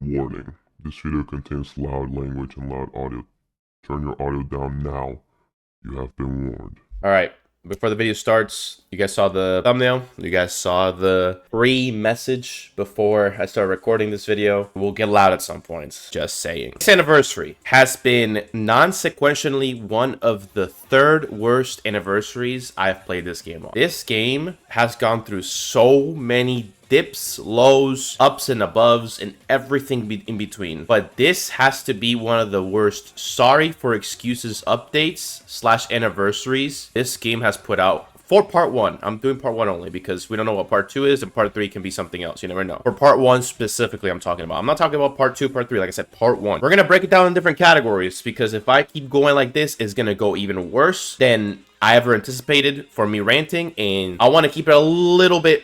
Warning. This video contains loud language and loud audio. Turn your audio down now. You have been warned. Alright, before the video starts, you guys saw the thumbnail. You guys saw the free message before I started recording this video. We'll get loud at some points, just saying. This anniversary has been non-sequentially one of the third worst anniversaries I've played this game on. This game has gone through so many dips, lows, ups and aboves, and everything in between. But this has to be one of the worst sorry for excuses updates / anniversaries this game has put out. For part 1, I'm doing part 1 only because we don't know what part 2 is, and part 3 can be something else. You never know. For part 1 specifically, I'm talking about. I'm not talking about part 2, part 3. Like I said, part 1. We're going to break it down in different categories because if I keep going like this, it's going to go even worse than I ever anticipated for me ranting, and I want to keep it a little bit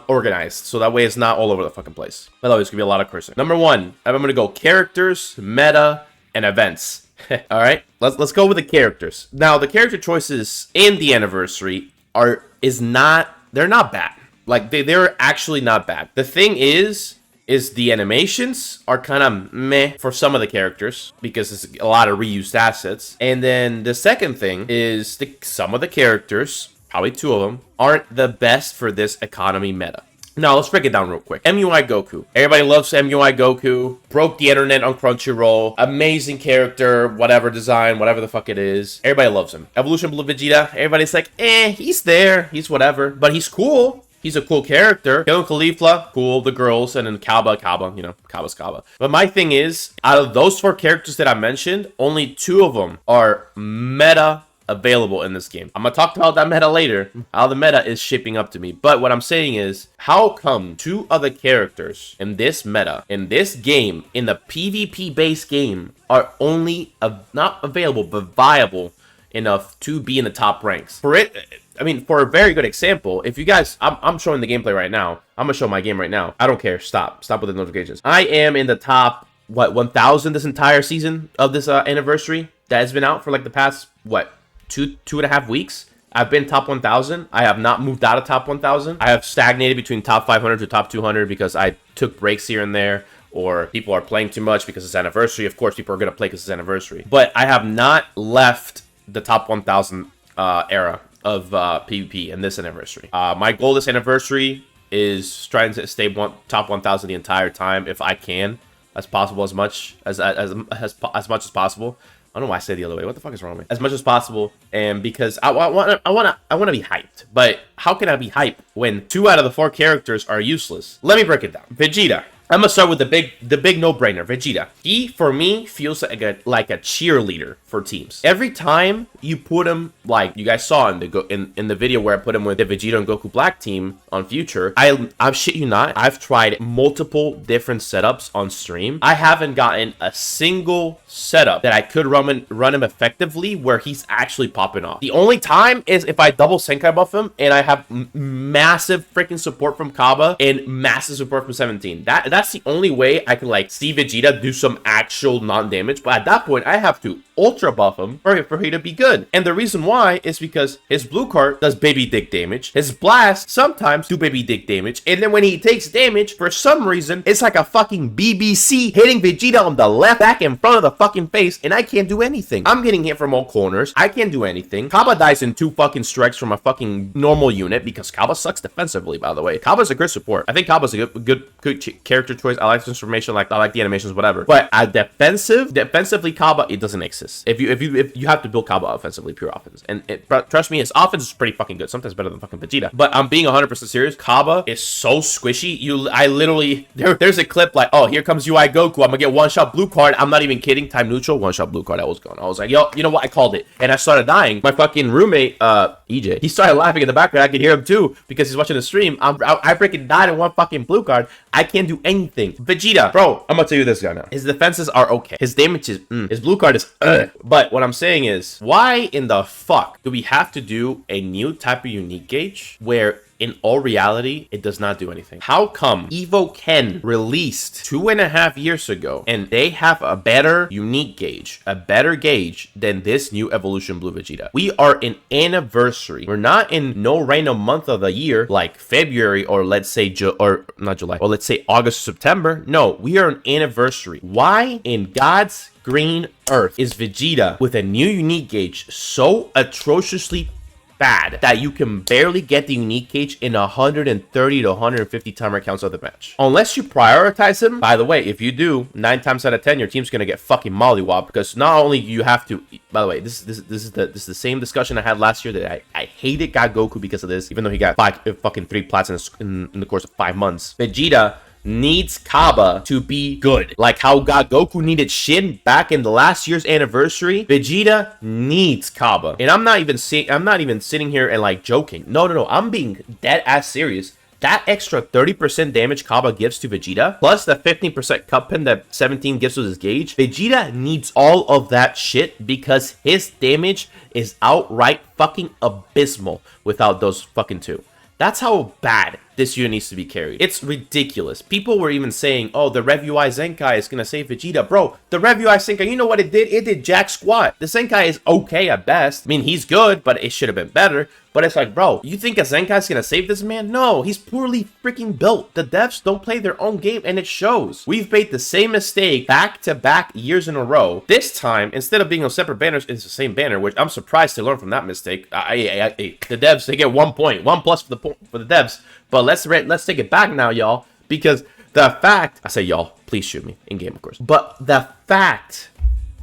organized, so that way it's not all over the fucking place. By the way, it's gonna be a lot of cursing. Number 1, I'm gonna go characters, meta, and events. All right, let's go with the characters. Now, the character choices in the anniversary they're not bad. Like they're actually not bad. The thing is the animations are kind of meh for some of the characters because it's a lot of reused assets. And then the second thing is some of the characters, probably 2 of them, aren't the best for this economy meta. Now, let's break it down real quick. MUI Goku. Everybody loves MUI Goku. Broke the internet on Crunchyroll. Amazing character, whatever design, whatever the fuck it is. Everybody loves him. Evolution Blue Vegeta. Everybody's like, he's there. He's whatever. But he's cool. He's a cool character. Killing Caulifla, cool. The girls. And then Kaba, you know, Kaba's Kaba. But my thing is, out of those 4 characters that I mentioned, only 2 of them are meta available in this game. I'm gonna talk about that meta later, how the meta is shaping up to me. But what I'm saying is, how come 2 other characters in this meta, in this game, in the PvP based game, are only not available but viable enough to be in the top ranks? For a very good example, if you guys, I'm showing the gameplay right now. I'm gonna show my game right now. I don't care. Stop with the notifications. I am in the top 1,000 this entire season of this anniversary that has been out for like the past two and a half weeks. I've been top 1,000. I have not moved out of top 1,000. I have stagnated between top 500 to top 200 because I took breaks here and there, or people are playing too much because it's anniversary. Of course, people are going to play because it's anniversary. But I have not left the top 1,000 era of PvP in this anniversary. My goal this anniversary is trying to stay top 1,000 the entire time if I can, as possible, as much as possible. I don't know why I say the other way. What the fuck is wrong with me? As much as possible, and because I want to be hyped. But how can I be hyped when 2 out of the 4 characters are useless? Let me break it down. Vegeta. I'm gonna start with the big no-brainer. Vegeta. He, for me, feels like a cheerleader for teams. Every time you put him, like you guys saw in the video where I put him with the Vegito and Goku Black team on Future, I shit you not, I've tried multiple different setups on stream. I haven't gotten a single setup that I could run him effectively where he's actually popping off. The only time is if I double Senkai buff him and I have massive freaking support from Kaba and massive support from 17. That's the only way I can like see Vegeta do some actual non-damage. But at that point, I have to ultra buff him for him to be good. And the reason why is because his blue card does baby dick damage. His blast sometimes do baby dick damage. And then when he takes damage, for some reason, it's like a fucking BBC hitting Vegeta on the left back in front of the fucking face. And I can't do anything. I'm getting hit from all corners. I can't do anything. Kaba dies in 2 fucking strikes from a fucking normal unit because Kaba sucks defensively, by the way. Kaba's a good support. I think Kaba's a good character choice. I like the transformation, I like the animations, whatever. But defensively, Kaba, it doesn't exist. If you have to build Kaba offensively, pure offense, and trust me, his offense is pretty fucking good. Sometimes better than fucking Vegeta. But I'm being 100% serious. Kaba is so squishy. I literally there's a clip like, oh, here comes UI Goku. I'm gonna get 1-shot blue card. I'm not even kidding. Time neutral, 1-shot blue card. I was going. I was like, yo, you know what? I called it, and I started dying. My fucking roommate, EJ, he started laughing in the background. I could hear him too because he's watching the stream. I freaking died in 1 fucking blue card. I can't do anything. Vegeta, bro, I'm gonna tell you this guy now. His defenses are okay. His damage is, his blue card is, But what I'm saying is, why in the fuck do we have to do a new type of unique gauge where in all reality, it does not do anything. How come Evo Ken released 2.5 years ago and they have a better unique gauge, a better gauge than this new Evolution Blue Vegeta? We are in anniversary. We're not in no random month of the year like February or let's say not July, or let's say August or September. No, we are an anniversary. Why in God's green earth is Vegeta with a new unique gauge so atrociously bad that you can barely get the unique gauge in 130 to 150 timer counts of the match? Unless you prioritize him. By the way, if you do, 9 times out of 10 your team's gonna get fucking mollywopped, because not only you have to, by the way, this is the same discussion I had last year that I hated God Goku because of this, even though he got fucking 3 plats in the course of 5 months. Vegeta needs Kaba to be good. Like how God Goku needed Shin back in the last year's anniversary, Vegeta needs Kaba. And I'm not even sitting here and like joking. No, I'm being dead ass serious. That extra 30% damage Kaba gives to Vegeta, plus the 15% cup pin that 17 gives to his gauge, Vegeta needs all of that shit because his damage is outright fucking abysmal without those fucking 2. That's how bad this unit needs to be carried. It's ridiculous. People were even saying, oh, the Rev UI Zenkai is gonna save Vegeta. Bro, the Rev UI Zenkai, you know what it did? It did jack squat. The Zenkai is okay at best. I mean, he's good, but it should have been better. But it's like, bro, you think a Zenkai is gonna save this man? No, he's poorly freaking built. The devs don't play their own game, and it shows. We've made the same mistake back-to-back years in a row. This time, instead of being on separate banners, it's the same banner, which I'm surprised to learn from that mistake. The devs, they get 1 point, 1 plus for the devs. But let's take it back now, y'all, because the fact, I say y'all, please shoot me in game, of course. But the fact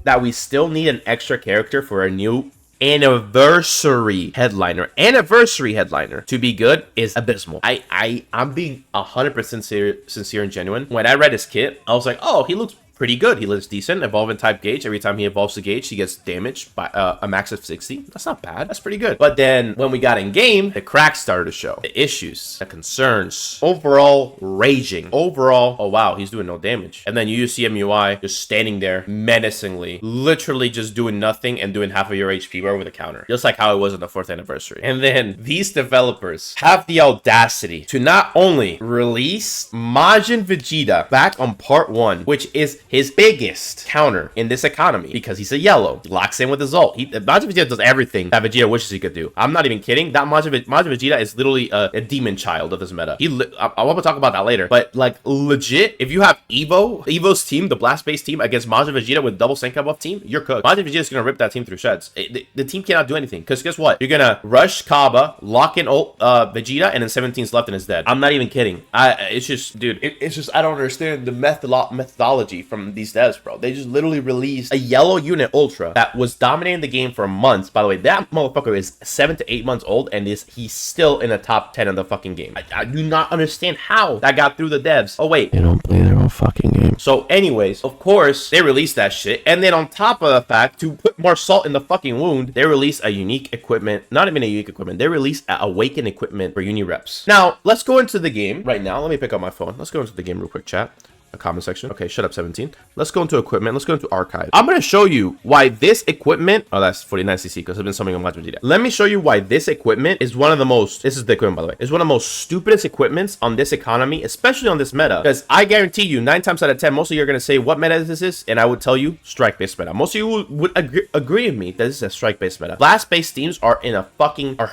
that we still need an extra character for a new anniversary headliner to be good is abysmal. I'm being 100% sincere and genuine. When I read his kit, I was like, oh, he looks pretty good. He looks decent. Evolving type gauge. Every time he evolves the gauge, he gets damaged by a max of 60. That's not bad. That's pretty good. But then when we got in game, the cracks started to show. The issues, the concerns, overall raging. Overall, oh wow, he's doing no damage. And then you use CMUI just standing there menacingly, literally just doing nothing and doing half of your HP bar with a counter. Just like how it was on the 4th anniversary. And then these developers have the audacity to not only release Majin Vegeta back on part 1, which is his biggest counter in this economy because he's a yellow. He locks in with his ult. Majin Vegeta does everything that Vegeta wishes he could do. I'm not even kidding. That Majin Vegeta is literally a demon child of this meta. I want to talk about that later. But like legit, if you have Evo's team, the blast-based team against Majin Vegeta with double Senkai buff team, you're cooked. Majin Vegeta is gonna rip that team through shreds. The team cannot do anything because guess what? You're gonna rush Kaba, lock in ult Vegeta, and then 17's left and is dead. I'm not even kidding. It's just, dude, it's just I don't understand the methodology from these devs, bro. They just literally released a yellow unit ultra that was dominating the game for months. By the way, that motherfucker is 7 to 8 months old and he's still in the top 10 of the fucking game. I do not understand how that got through the devs. Oh wait, they don't play their own fucking game. So anyways, of course they released that shit, and then on top of the fact, to put more salt in the fucking wound, they released a unique equipment. Not even a unique equipment, they released a awakened equipment for uni reps. Now let's go into the game right now. Let me pick up my phone. Let's go into the game real quick, chat. A comment section. Okay, shut up, 17. Let's go into equipment. Let's go into archive. I'm going to show you why this equipment... Oh, that's 49cc because I've been summoning on Vegeta. Let me show you why this equipment is one of the most... This is the equipment, by the way. It's one of the most stupidest equipments on this economy, especially on this meta. Because I guarantee you, 9 times out of 10, most of you are going to say, what meta this is? And I would tell you, strike-based meta. Most of you would agree with me that this is a strike-based meta. Blast-based teams are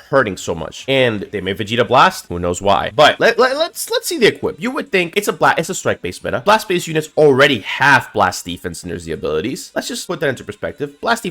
hurting so much. And they made Vegeta Blast. Who knows why? But let's see the equip. You would think it's a strike-based meta. Blast-based units already have blast defense in their Z abilities. Let's just put that into perspective. Blast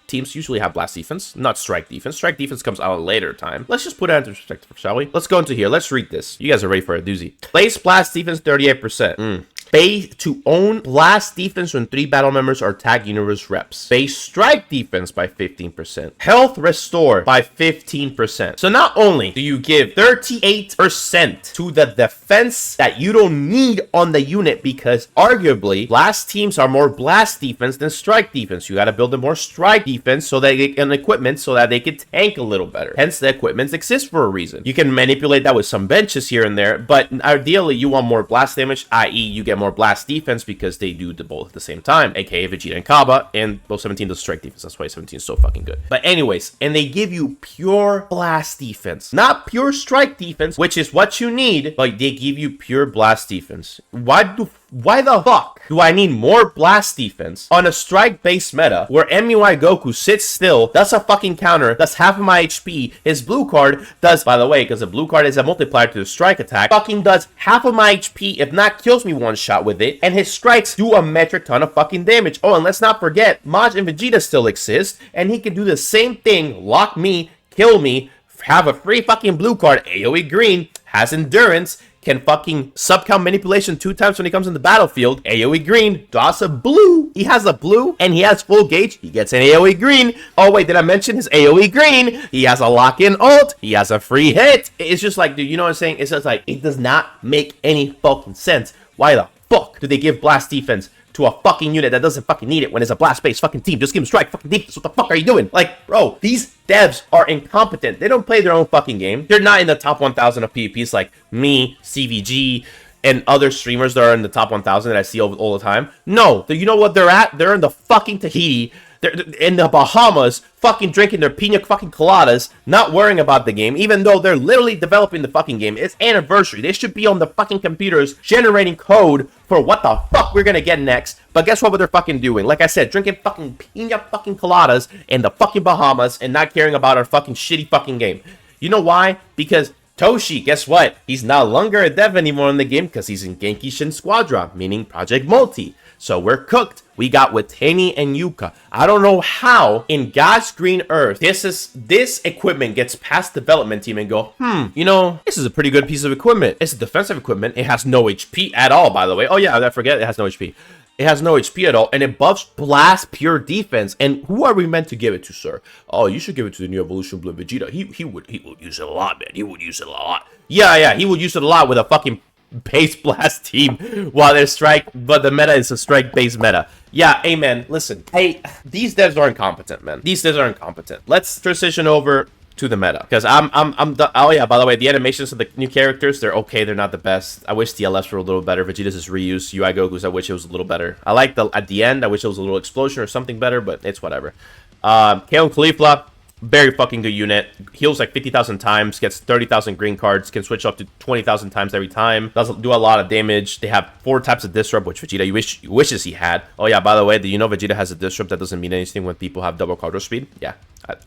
teams usually have blast defense, not strike defense. Strike defense comes out a later time. Let's just put that into perspective, shall we? Let's go into here. Let's read this. You guys are ready for a doozy. Place blast defense 38%. Base to own blast defense when 3 battle members are tag universe reps. Base strike defense by 15%. Health restore by 15%. So not only do you give 38% to the defense that you don't need on the unit, because arguably blast teams are more blast defense than strike defense. You got to build a more strike defense so that an equipment so that they can tank a little better. Hence the equipments exist for a reason. You can manipulate that with some benches here and there, but ideally you want more blast damage, i.e. you get get more blast defense because they do the both at the same time, aka Vegeta and Kaba, and Bull 17 does strike defense. That's why 17 is so fucking good. But anyways, and they give you pure blast defense, not pure strike defense, which is what you need, but they give you pure blast defense. Why the fuck do I need more blast defense on a strike-based meta where MUI Goku sits still, does a fucking counter, does half of my HP, his blue card does, by the way, because the blue card is a multiplier to the strike attack, fucking does half of my HP, if not kills me one shot with it, and his strikes do a metric ton of fucking damage. Oh, and let's not forget, Maj and Vegeta still exist, and he can do the same thing, lock me, kill me, have a free fucking blue card, AoE green, has endurance, can fucking sub-count manipulation 2 times when he comes in the battlefield. AoE green, draws a blue. He has a blue and he has full gauge. He gets an AoE green. Oh wait, did I mention his AoE green? He has a lock-in ult. He has a free hit. It's just like, dude, you know what I'm saying? It's just like, it does not make any fucking sense. Why the fuck do they give blast defense to a fucking unit that doesn't fucking need it when it's a blast-based fucking team? Just give him strike fucking defense. What the fuck are you doing? Like, bro, these devs are incompetent. They don't play their own fucking game. They're not in the top 1,000 of PvPs like me, CVG, and other streamers that are in the top 1,000 that I see all the time. No, you know what they're at? They're in the fucking Tahiti. They're in the Bahamas, fucking drinking their pina fucking coladas, not worrying about the game, even though they're literally developing the fucking game. It's anniversary. They should be on the fucking computers generating code for what the fuck we're gonna get next. But guess what they're fucking doing? Like I said, drinking fucking pina fucking coladas in the fucking Bahamas and not caring about our fucking shitty fucking game. You know why? Because Toshi, guess what? He's no longer a dev anymore in the game because he's in Genki Shin Squadra, meaning Project Multi. So we're cooked. We got Watani and Yuka. I don't know how in God's green earth this equipment gets past development team and go, you know, this is a pretty good piece of equipment. It's a defensive equipment. It has no HP at all, by the way. Oh yeah, I forget it has no HP. It has no HP at all, and it buffs blast pure defense. And who are we meant to give it to, sir? Oh, you should give it to the new Evolution Blue Vegeta. He would use it a lot, man. He would use it a lot. Yeah, he would use it a lot with a fucking base blast team while they're strike, but the meta is a strike based meta. Yeah, amen. Listen, hey, these devs are incompetent, man. These devs are incompetent. Let's transition over to the meta, because oh yeah, by the way, the animations of the new characters, they're okay. They're not the best. I wish DLFs were a little better. Vegeta's is reused. UI Goku's, I wish it was a little better. I like the at the end, I wish it was a little explosion or something better, but it's whatever. Kale Caulifla, very fucking good unit. Heals like 50,000 times, gets 30,000 green cards, can switch up to 20,000 times every time. Does do a lot of damage. They have 4 types of disrupt, which Vegeta wishes he had. Oh yeah, by the way, do you know Vegeta has a disrupt that doesn't mean anything when people have double cardio speed? Yeah,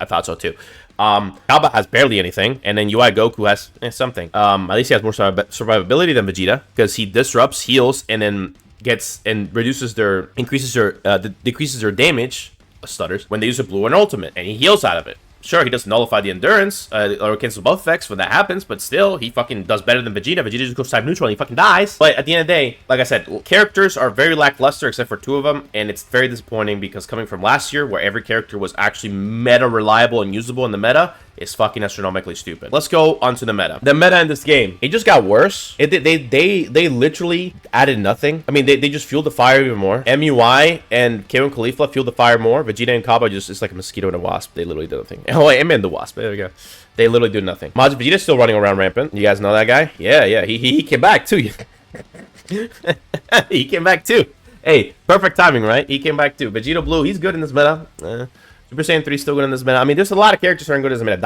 I thought so too. Kaba has barely anything, and then UI Goku has something. At least he has more survivability than Vegeta, because he disrupts, heals, and then decreases their damage, stutters, when they use a blue and ultimate, and he heals out of it. Sure, he doesn't nullify the endurance or cancel buff effects when that happens, but still, he fucking does better than Vegeta. Vegeta just goes type neutral and he fucking dies. But at the end of the day, like I said, characters are very lackluster except for 2 of them, and it's very disappointing because coming from last year where every character was actually meta reliable and usable in the meta, is fucking astronomically stupid. Let's go on to the meta. The meta in this game, it just got worse. They literally added nothing. I mean, they just fueled the fire even more. MUI and Kale and Caulifla fueled the fire more. Vegeta and Kaba just, it's like a mosquito and a wasp. They literally did nothing. Oh, I meant the wasp. There we go. They literally do nothing. Maj Vegeta's still running around rampant. You guys know that guy? Yeah. He came back too. He came back too. Hey, perfect timing, right? He came back too. Vegeta Blue, he's good in this meta. Super Saiyan 3 still good in this meta. I mean, there's a lot of characters who are good in this meta.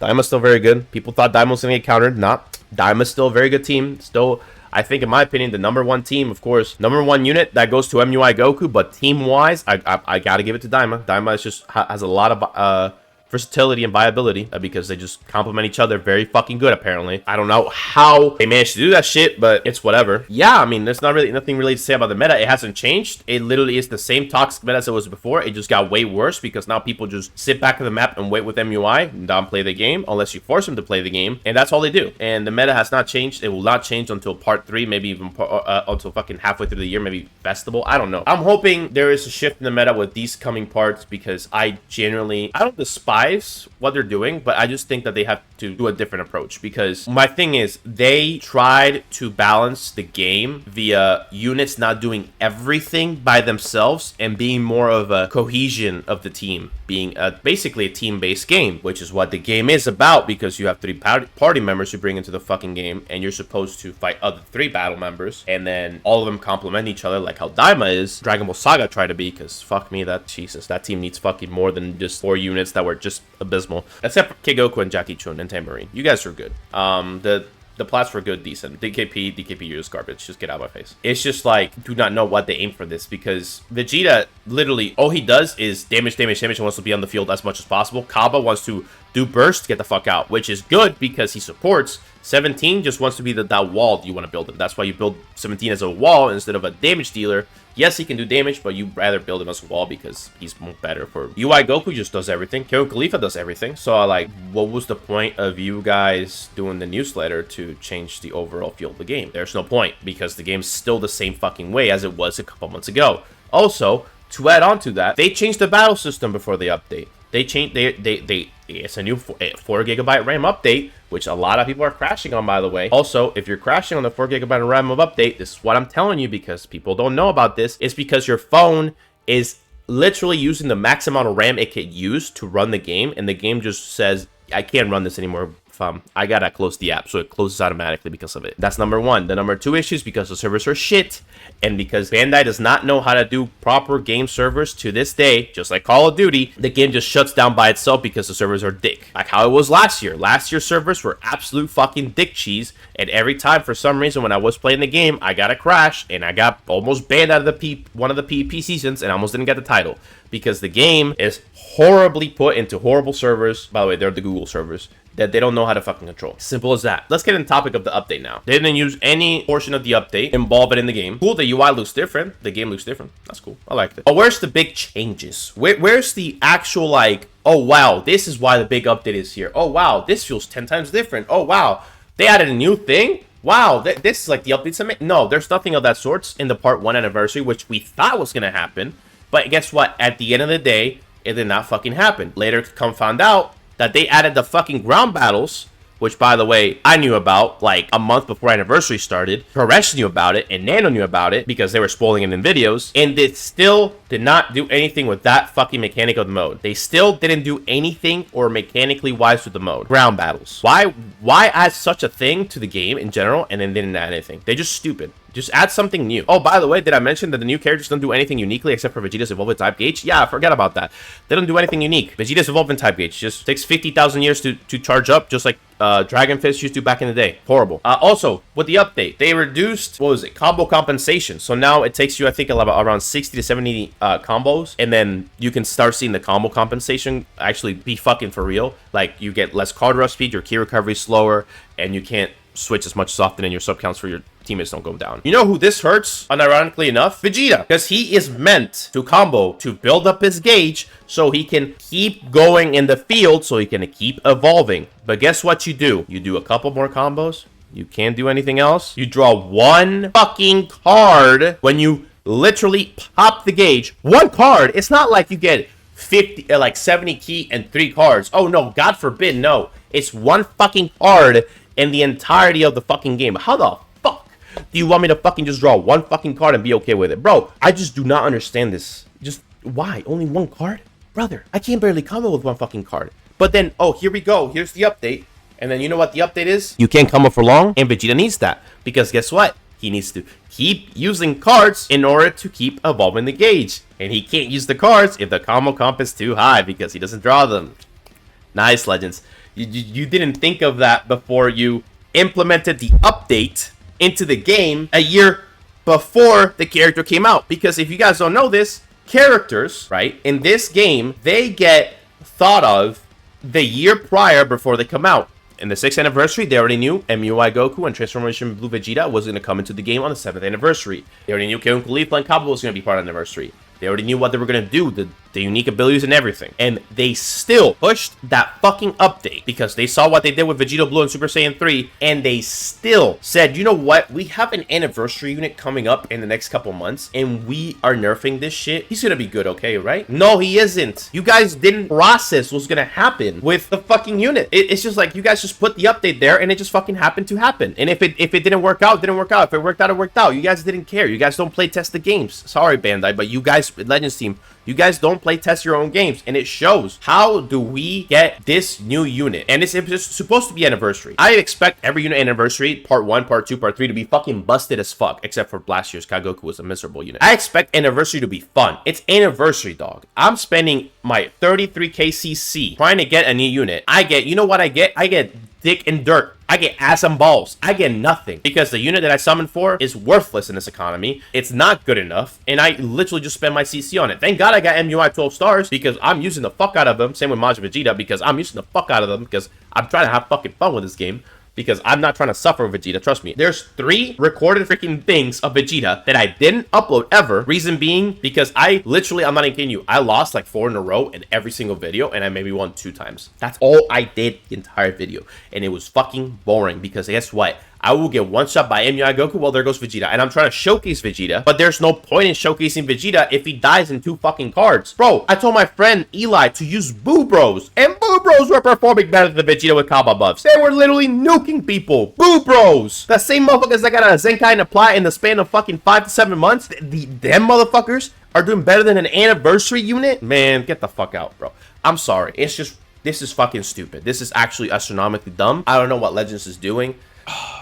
Daima's still very good. People thought Daima was going to get countered. Not. Daima's still a very good team. Still, I think, in my opinion, the #1 team, of course. #1 unit, that goes to MUI Goku. But team-wise, I got to give it to Daima. Daima is just has a lot of versatility and viability because they just complement each other very fucking good, apparently. I don't know how they managed to do that shit, but it's whatever. Yeah, I mean, there's nothing really to say about the meta. It hasn't changed. It literally is the same toxic meta as it was before. It just got way worse because now people just sit back on the map and wait with MUI and don't play the game unless you force them to play the game, and that's all they do. And the meta has not changed. It will not change until part 3, maybe even until fucking halfway through the year, maybe festival. I don't know. I'm hoping there is a shift in the meta with these coming parts because I don't despise despise what they're doing, but I just think that they have to do a different approach, because my thing is they tried to balance the game via units not doing everything by themselves and being more of a cohesion of the team, being basically a team-based game, which is what the game is about, because you have 3 party members you bring into the fucking game, and you're supposed to fight other 3 battle members, and then all of them complement each other, like how Daima is. Dragon Ball Saga tried to be, because fuck me, that team needs fucking more than just 4 units that were just abysmal. Except for Kid Goku and Jackie Chun and Tambourine. You guys are good. The plots were good, decent. DKP, you're just garbage. Just get out of my face. It's just like, do not know what they aim for this, because Vegeta, literally, all he does is damage, and wants to be on the field as much as possible. Kaba wants to do burst to get the fuck out, which is good because he supports. 17 just wants to be that wall you want to build him. That's why you build 17 as a wall instead of a damage dealer. Yes, he can do damage, but you'd rather build him as a wall because he's more better for... UI Goku just does everything. Kyo Khalifa does everything. So, like, what was the point of you guys doing the newsletter to change the overall feel of the game? There's no point, because the game's still the same fucking way as it was a couple months ago. Also, to add on to that, they changed the battle system before the update. They changed... It's a new 4GB RAM update, which a lot of people are crashing on, by the way. Also, if you're crashing on the 4GB RAM of update, this is what I'm telling you, because people don't know about this. It's because your phone is literally using the max amount of RAM it can use to run the game, and the game just says, I can't run this anymore. I gotta close the app, so it closes automatically because of it. That's number 1. The number 2 issue is because the servers are shit, and because Bandai does not know how to do proper game servers to this day. Just like Call of Duty, the game just shuts down by itself because the servers are dick. Like how it was last year. Last year's servers were absolute fucking dick cheese, and every time, for some reason, when I was playing the game, I got a crash, and I got almost banned out of one of the PvP seasons, and I almost didn't get the title, because the game is horribly put into horrible servers. By the way, they're the Google servers that they don't know how to fucking control. Simple as that. Let's get in the topic of the update now. They didn't use any portion of the update, involve it in the game. Cool, the UI looks different. The game looks different. That's cool. I like it. But where's the big changes? Where's the actual, like, oh wow, this is why the big update is here. Oh wow, this feels 10 times different. Oh wow, they added a new thing? Wow, this is like the updates. No, there's nothing of that sort in the Part 1 anniversary, which we thought was gonna happen. But guess what? At the end of the day, it did not fucking happen. Later, found out that they added the fucking ground battles, which, by the way, I knew about like a month before anniversary started. Paresh knew about it, and Nano knew about it because they were spoiling it in videos, and they still did not do anything with that fucking mechanic of the mode. They still didn't do anything or mechanically wise with the mode. Ground battles. Why add such a thing to the game in general and then didn't add anything? They're just stupid. Just add something new. Oh, by the way, did I mention that the new characters don't do anything uniquely except for Vegeta's evolved type gauge? Yeah, I forgot about that. They don't do anything unique. Vegeta's evolved type gauge just takes 50,000 years to charge up, just like Dragon Fist used to back in the day. Horrible. Also, with the update, they reduced, what was it, combo compensation. So now it takes you, I think, around 60 to 70 combos, and then you can start seeing the combo compensation actually be fucking for real. Like, you get less card rush speed, your key recovery is slower, and you can't switch as much as often, and your sub counts for your teammates don't go down. You know who this hurts, unironically enough? Vegeta, because he is meant to combo to build up his gauge so he can keep going in the field, so he can keep evolving. But guess what you do? You do a couple more combos, you can't do anything else, you draw one fucking card when you literally pop the gauge. One card. It's not like you get 50, like 70 key and 3 cards. Oh no, God forbid, no. It's one fucking card in the entirety of the fucking game. How the fuck do you want me to fucking just draw one fucking card and be okay with it? Bro, I just do not understand this. Just, why? Only one card? Brother, I can't barely combo with one fucking card. But then, oh, here we go. Here's the update. And then you know what the update is? You can't combo for long, and Vegeta needs that. Because guess what? He needs to keep using cards in order to keep evolving the gauge. And he can't use the cards if the combo comp is too high because he doesn't draw them. Nice, Legends. You didn't think of that before you implemented the update into the game a year before the character came out. Because if you guys don't know this, characters, right, in this game, they get thought of the year prior before they come out. In the 6th anniversary, they already knew MUI Goku and Transformation Blue Vegeta was going to come into the game on the 7th anniversary. They already knew Kyo Khalifa and Kaba was going to be part of the anniversary. They already knew what they were going to do, the the unique abilities and everything. And they still pushed that fucking update because they saw what they did with Vegito Blue and Super Saiyan 3, and they still said, you know what? We have an anniversary unit coming up in the next couple months, and we are nerfing this shit. He's gonna be good, okay, right? No, he isn't. You guys didn't process what's gonna happen with the fucking unit. It's just like you guys just put the update there, and it just fucking happened to happen. And if it didn't work out, it didn't work out. If it worked out, it worked out. You guys didn't care. You guys don't play test the games. Sorry, Bandai, but you guys, Legends team, you guys don't play test your own games, and it shows. How do we get this new unit? And it's supposed to be anniversary. I expect every unit anniversary, part 1, part 2, part 3, to be fucking busted as fuck, except for last year's Goku was a miserable unit. I expect anniversary to be fun. It's anniversary, dog. I'm spending my 33k CC trying to get a new unit. I get, you know what I get? I get dick and dirt. I get ass and balls. I get nothing because the unit that I summoned for is worthless in this economy. It's not good enough, and I literally just spend my CC on it. Thank God I got MUI 12 stars because I'm using the fuck out of them. Same with Majin Vegeta because I'm using the fuck out of them because I'm trying to have fucking fun with this game. Because I'm not trying to suffer with Vegeta, trust me. There's 3 recorded freaking things of Vegeta that I didn't upload ever. Reason being, because I literally, I'm not even kidding you, I lost like 4 in a row in every single video, and I maybe won 2 times. That's all I did the entire video. And it was fucking boring, because guess what? I will get one shot by MUI Goku. Well, there goes Vegeta. And I'm trying to showcase Vegeta, but there's no point in showcasing Vegeta if he dies in 2 fucking cards. Bro, I told my friend Eli to use Boo Bros, and Boo Bros were performing better than Vegeta with Kaba buffs. They were literally nuking people. Boo Bros! The same motherfuckers that got a Zenkai and apply in the span of fucking 5 to 7 months, them motherfuckers are doing better than an anniversary unit? Man, get the fuck out, bro. I'm sorry. It's just, this is fucking stupid. This is actually astronomically dumb. I don't know what Legends is doing.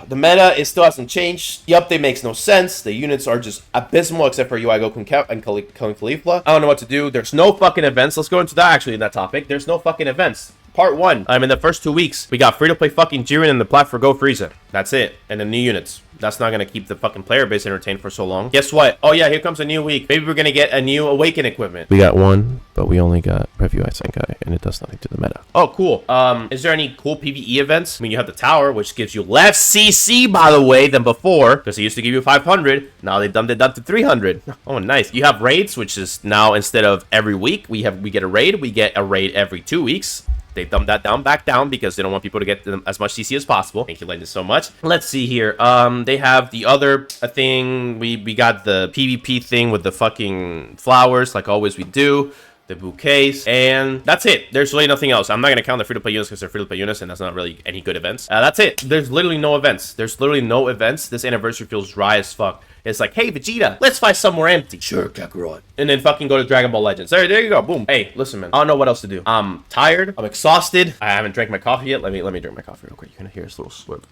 The meta, it still hasn't changed. The update makes no sense. The units are just abysmal except for UI Goku and Caulifla. I don't know what to do. There's no fucking events. Let's go into that actually in that topic. There's no fucking events. Part 1. In the first 2 weeks, we got free-to-play fucking Jiren and the plat for Go Frieza. That's it. And the new units. That's not going to keep the fucking player base entertained for so long. Guess what? Oh yeah, here comes a new week. Maybe we're going to get a new Awaken equipment. We got 1, but we only got Review Senkai, and it does nothing to the meta. Oh, cool. Is there any cool PvE events? I mean, you have the tower, which gives you less CC, by the way, than before. Because it used to give you 500. Now they dumped it up to 300. Oh, nice. You have raids, which is now, instead of every week, we get a raid. We get a raid every 2 weeks. They dumped that back down because they don't want people to get as much CC as possible. Thank you, Legends, so much. Let's see here. They have the other thing. We got the PvP thing with the fucking flowers, like always we do. The bouquets, and that's it. There's really nothing else. I'm not going to count the free-to-play units because they're free-to-play units, and that's not really any good events. That's it. There's literally no events. There's literally no events. This anniversary feels dry as fuck. It's like, hey, Vegeta, let's fight somewhere empty. Sure, Kakarot. And then fucking go to Dragon Ball Legends. There you go. Boom. Hey, listen, man. I don't know what else to do. I'm tired. I'm exhausted. I haven't drank my coffee yet. Let me drink my coffee real quick. You're going to hear this little slurp.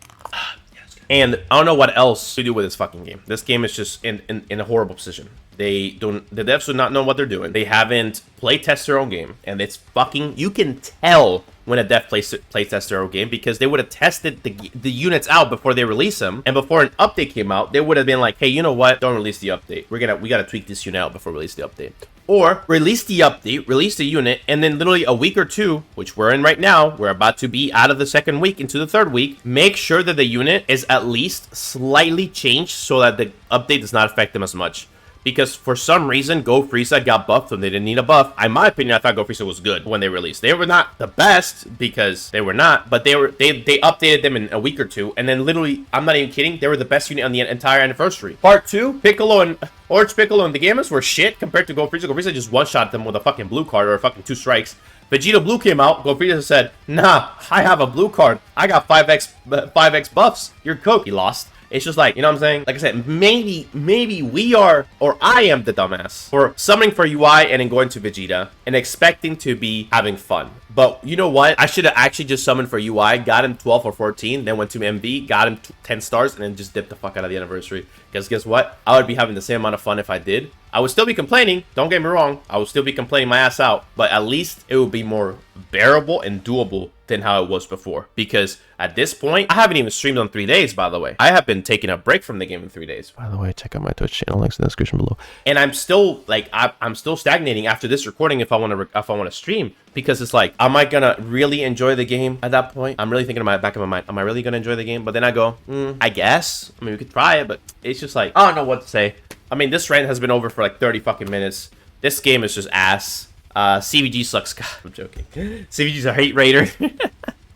And I don't know what else to do with this fucking game. This game is just in a horrible position. The devs do not know what they're doing. They haven't playtested their own game, and it's fucking, you can tell when a dev playtests their own game because they would have tested the units out before they release them, and before an update came out, they would have been like, hey, you know what? Don't release the update. We gotta tweak this unit out before we release the update. Or release the update, release the unit, and then literally a week or 2, which we're in right now, we're about to be out of the 2nd week into the 3rd week, make sure that the unit is at least slightly changed so that the update does not affect them as much. Because for some reason, Go Frieza got buffed when they didn't need a buff. In my opinion, I thought Go Frieza was good when they released. They were not the best because they were not, but they updated them in a week or 2, and then literally, I'm not even kidding, they were the best unit on the entire anniversary. Part 2, Piccolo and Orange Piccolo and the Gamers were shit compared to Go Frieza. Go Frieza just one-shot them with a fucking blue card or a fucking 2 strikes. Vegito Blue came out. Go Frieza said, nah, I have a blue card. I got 5x buffs. You're cooked. He lost. It's just like, you know what I'm saying? Like I said, maybe we are, or I am the dumbass for summoning for UI and then going to Vegeta and expecting to be having fun. But you know what? I should have actually just summoned for UI, got him 12 or 14, then went to MV, got him 10 stars, and then just dipped the fuck out of the anniversary. Because guess what? I would be having the same amount of fun if I did. I would still be complaining. Don't get me wrong. I would still be complaining my ass out. But at least it would be more bearable and doable than how it was before. Because at this point, I haven't even streamed on 3 days, by the way. I have been taking a break from the game in 3 days. By the way, check out my Twitch channel. Links in the description below. And I'm still, like, I'm still stagnating after this recording if I want to stream. Because it's like, am I gonna really enjoy the game at that point? I'm really thinking in my back of my mind, am I really gonna enjoy the game? But then I go, I guess. I mean, we could try it, but it's just like, I don't know what to say. I mean, this rant has been over for like 30 fucking minutes. This game is just ass. CVG sucks. God, I'm joking. CVG's a hate raider.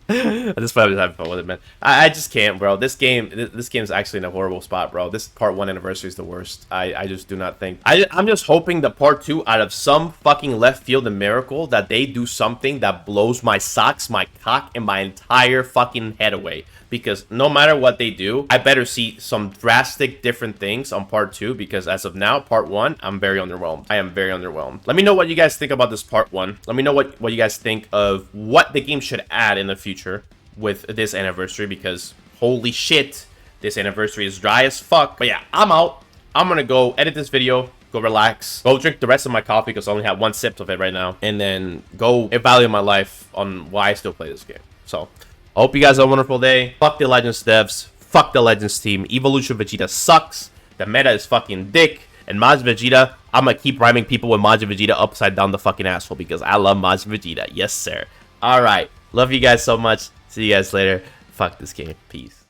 This point, I'm just having fun with it, man. I just can't, bro. This game is actually in a horrible spot, bro. This part 1 anniversary is the worst. I just do not think. I'm just hoping the part 2, out of some fucking left field and miracle, that they do something that blows my socks, my cock, and my entire fucking head away. Because no matter what they do, I better see some drastic different things on part 2. Because as of now, part 1, I'm very underwhelmed. I am very underwhelmed. Let me know what you guys think about this part 1. Let me know what you guys think of what the game should add in the future with this anniversary. Because holy shit, this anniversary is dry as fuck. But yeah, I'm out. I'm gonna go edit this video, go relax, go drink the rest of my coffee because I only have 1 sip of it right now, and then go evaluate my life on why I still play this game. So I hope you guys have a wonderful day. Fuck the Legends devs. Fuck the Legends team. Evolution Vegeta sucks. The meta is fucking dick. And Majin Vegeta, I'm gonna keep rhyming people with Majin Vegeta upside down the fucking asshole because I love Majin Vegeta. Yes, sir. Alright. Love you guys so much. See you guys later. Fuck this game. Peace.